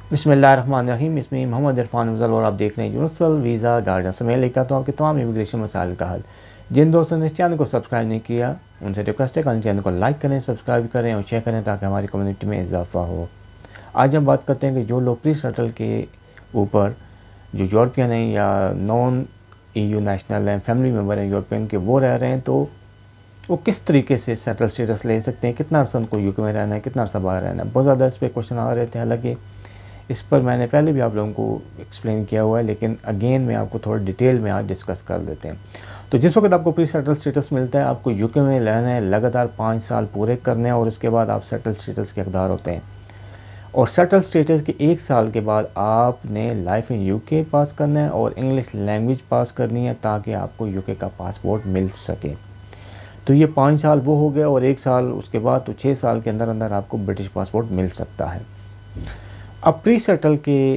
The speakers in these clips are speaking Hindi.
बिस्मिल्लाहिर्रहमानिर्रहीम। इसमें मोहम्मद इरफान अफजल और आप देख रहे हैं यूनिवर्सल वीज़ा गाइडेंस। मैं लेकर आता हूँ आपके तमाम इमिग्रेशन मसाइल का हल। जिन दोस्तों ने इस चैनल को सब्सक्राइब नहीं किया उनसे रिक्वेस्ट है कि चैनल को लाइक करें, सब्सक्राइब करें और शेयर करें ताकि हमारी कम्युनिटी में इजाफा हो। आज हम बात करते हैं कि जो लोग प्री सेटल के ऊपर जो यूरोपियन हैं या नॉन EU नेशनल हैं, फैमिली मेम्बर हैं यूरोपियन के, वो रह रहे हैं, तो वो किस तरीके से सेटल स्टेटस ले सकते हैं, कितना अर्सा उनको यूके में रहना है, कितना अर्सा बाहर रहना है। बहुत ज़्यादा इस पर क्वेश्चन आ रहे थे। हालांकि इस पर मैंने पहले भी आप लोगों को एक्सप्लेन किया हुआ है, लेकिन अगेन मैं आपको थोड़ा डिटेल में आज डिस्कस कर देते हैं। तो जिस वक्त आपको प्री सेटल स्टेटस मिलता है, आपको यूके में रहना है, लगातार 5 साल पूरे करने हैं और उसके बाद आप सेटल स्टेटस के हकदार होते हैं। और सेटल स्टेटस के 1 साल के बाद आपने लाइफ इन यूके पास करना है और इंग्लिश लैंग्वेज पास करनी है ताकि आपको यूके का पासपोर्ट मिल सके। तो ये 5 साल वो हो गया और 1 साल उसके बाद, तो 6 साल के अंदर अंदर आपको ब्रिटिश पासपोर्ट मिल सकता है। अब प्री सेटल के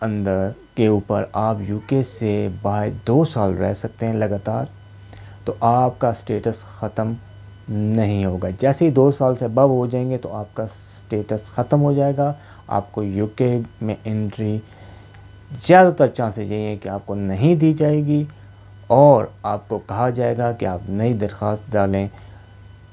अंदर के ऊपर आप यूके से बाहर 2 साल रह सकते हैं लगातार, तो आपका स्टेटस ख़त्म नहीं होगा। जैसे ही 2 साल से अबव हो जाएंगे तो आपका स्टेटस ख़त्म हो जाएगा। आपको यूके में एंट्री ज़्यादातर चांसेस यही हैं कि आपको नहीं दी जाएगी और आपको कहा जाएगा कि आप नई दरख्वास्त डालें।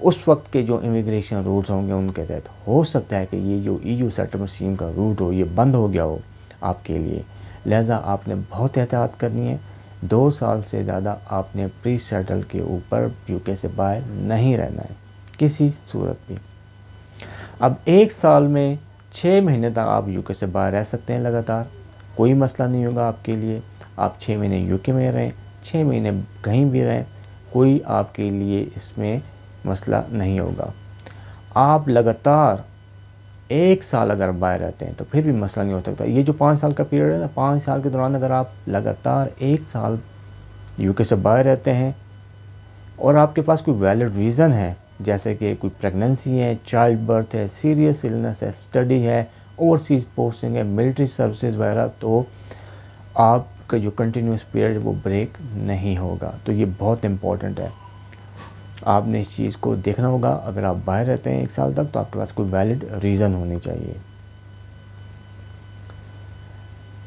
उस वक्त के जो इमिग्रेशन रूल्स होंगे उनके तहत हो सकता है कि ये जो EU सेटलमेंट स्कीम का रूट हो ये बंद हो गया हो आपके लिए। लिहाजा आपने बहुत एहतियात करनी है। 2 साल से ज़्यादा आपने प्री सेटल के ऊपर यूके से बाहर नहीं रहना है किसी सूरत भी। अब 1 साल में 6 महीने तक आप यूके से बाहर रह सकते हैं लगातार, कोई मसला नहीं होगा आपके लिए। आप 6 महीने यूके में रहें, 6 महीने कहीं भी रहें, कोई आपके लिए इसमें मसला नहीं होगा। आप लगातार 1 साल अगर बाहर रहते हैं तो फिर भी मसला नहीं हो सकता। ये जो 5 साल का पीरियड है ना, 5 साल के दौरान अगर आप लगातार 1 साल यूके से बाहर रहते हैं और आपके पास कोई वैलिड रीज़न है, जैसे कि कोई प्रेगनेंसी है, चाइल्ड बर्थ है, सीरियस इलनेस है, स्टडी है, ओवरसीज़ पोस्टिंग है, मिलिट्री सर्विसेज वगैरह, तो आपका जो कंटिन्यूस पीरियड वो ब्रेक नहीं होगा। तो ये बहुत इम्पॉर्टेंट है, आपने इस चीज़ को देखना होगा। अगर आप बाहर रहते हैं 1 साल तक तो आपके पास कोई वैलिड रीज़न होनी चाहिए।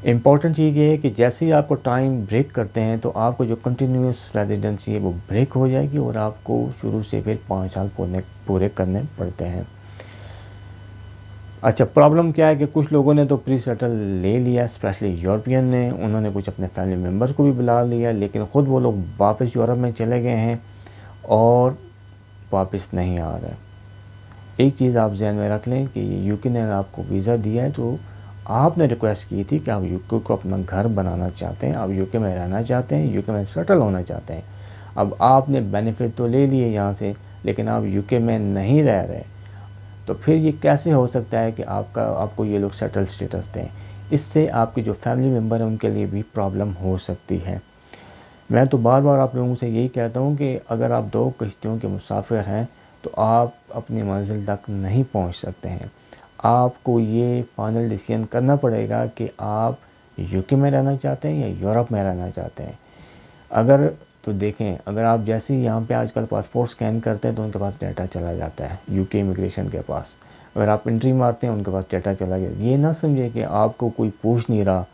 इम्पॉर्टेंट चीज़ ये है कि जैसे ही आपको टाइम ब्रेक करते हैं तो आपको जो कंटिन्यूस रेजिडेंसी है वो ब्रेक हो जाएगी और आपको शुरू से फिर 5 साल पूरे करने पड़ते हैं। अच्छा, प्रॉब्लम क्या है कि कुछ लोगों ने तो प्री सेटल ले लिया, स्पेशली यूरोपियन ने, उन्होंने कुछ अपने फैमिली मेम्बर्स को भी बुला लिया, लेकिन ख़ुद वो लोग वापस यूरोप में चले गए हैं और वापस नहीं आ रहा है। एक चीज़ आप जहन में रख लें कि यूके ने आपको वीज़ा दिया है, तो आपने रिक्वेस्ट की थी कि आप यूके को अपना घर बनाना चाहते हैं, आप यूके में रहना चाहते हैं, यूके में सेटल होना चाहते हैं। अब आपने बेनिफिट तो ले लिए यहाँ से, लेकिन आप यूके में नहीं रह रहे, तो फिर ये कैसे हो सकता है कि आपको ये लोग सेटल स्टेटस दें। इससे आपके जो फैमिली मेम्बर हैं उनके लिए भी प्रॉब्लम हो सकती है। मैं तो बार बार आप लोगों से यही कहता हूँ कि अगर आप 2 किश्तियों के मुसाफिर हैं तो आप अपनी मंजिल तक नहीं पहुँच सकते हैं। आपको ये फाइनल डिसीजन करना पड़ेगा कि आप यूके में रहना चाहते हैं या यूरोप में रहना चाहते हैं। अगर तो देखें, अगर आप जैसे ही यहाँ पे आजकल पासपोर्ट स्कैन करते हैं तो उनके पास डाटा चला जाता है यूके इमिग्रेशन के पास। अगर आप एंट्री मारते हैं उनके पास डाटा चला गया। ये ना समझे कि आपको कोई पूछ नहीं रहा,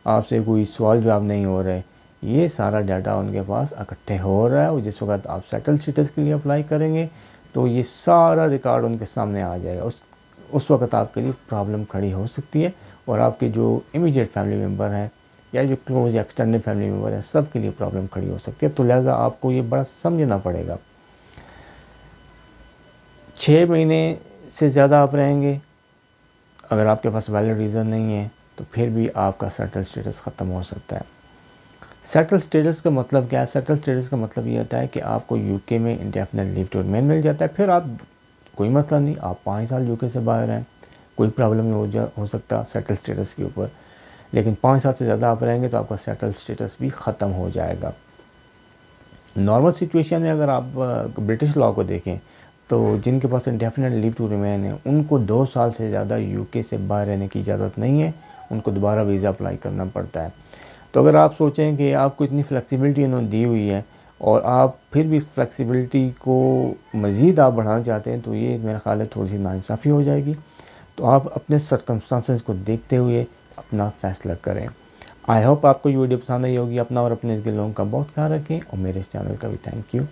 आपसे कोई सवाल जवाब नहीं हो रहे, ये सारा डाटा उनके पास इकट्ठे हो रहा है और जिस वक्त आप सेटल स्टेटस के लिए अप्लाई करेंगे तो ये सारा रिकॉर्ड उनके सामने आ जाएगा। उस वक्त आपके लिए प्रॉब्लम खड़ी हो सकती है और आपके जो इमीडिएट फैमिली मेम्बर हैं या जो क्लोज या एक्सटेंडेड फैमिली मेम्बर हैं सब के लिए प्रॉब्लम खड़ी हो सकती है। तो लिहाजा आपको ये बड़ा समझना पड़ेगा। 6 महीने से ज़्यादा आप रहेंगे, अगर आपके पास वैलिड रीज़न नहीं है तो फिर भी आपका सेटल स्टेटस ख़त्म हो सकता है। सेटल स्टेटस का मतलब क्या है? सेटल स्टेटस का मतलब ये होता है कि आपको यूके में इंडेफिनिट लीव टू रिमेन मिल जाता है। फिर आप कोई मसला नहीं, आप 5 साल यूके से बाहर हैं, कोई प्रॉब्लम नहीं हो सकता सेटल स्टेटस के ऊपर। लेकिन 5 साल से ज़्यादा आप रहेंगे तो आपका सेटल स्टेटस भी ख़त्म हो जाएगा। नॉर्मल सिचुएशन में अगर आप ब्रिटिश लॉ को देखें तो जिनके पास इंडेफिनिट लीव टू रिमेन है उनको 2 साल से ज़्यादा यूके से बाहर रहने की इजाज़त नहीं है, उनको दोबारा वीज़ा अप्लाई करना पड़ता है। तो अगर आप सोचें कि आपको इतनी फ्लेक्सिबिलिटी उन्होंने दी हुई है और आप फिर भी इस फ्लेक्सिबिलिटी को मज़ीद आप बढ़ाना चाहते हैं तो ये मेरा ख़्याल है थोड़ी सी नाइंसाफ़ी हो जाएगी। तो आप अपने सर्कमस्टांसेस को देखते हुए अपना फ़ैसला करें। आई होप आपको ये वीडियो पसंद आई होगी। अपना और अपने लोगों का बहुत ख्याल रखें और मेरे इस चैनल का भी थैंक यू।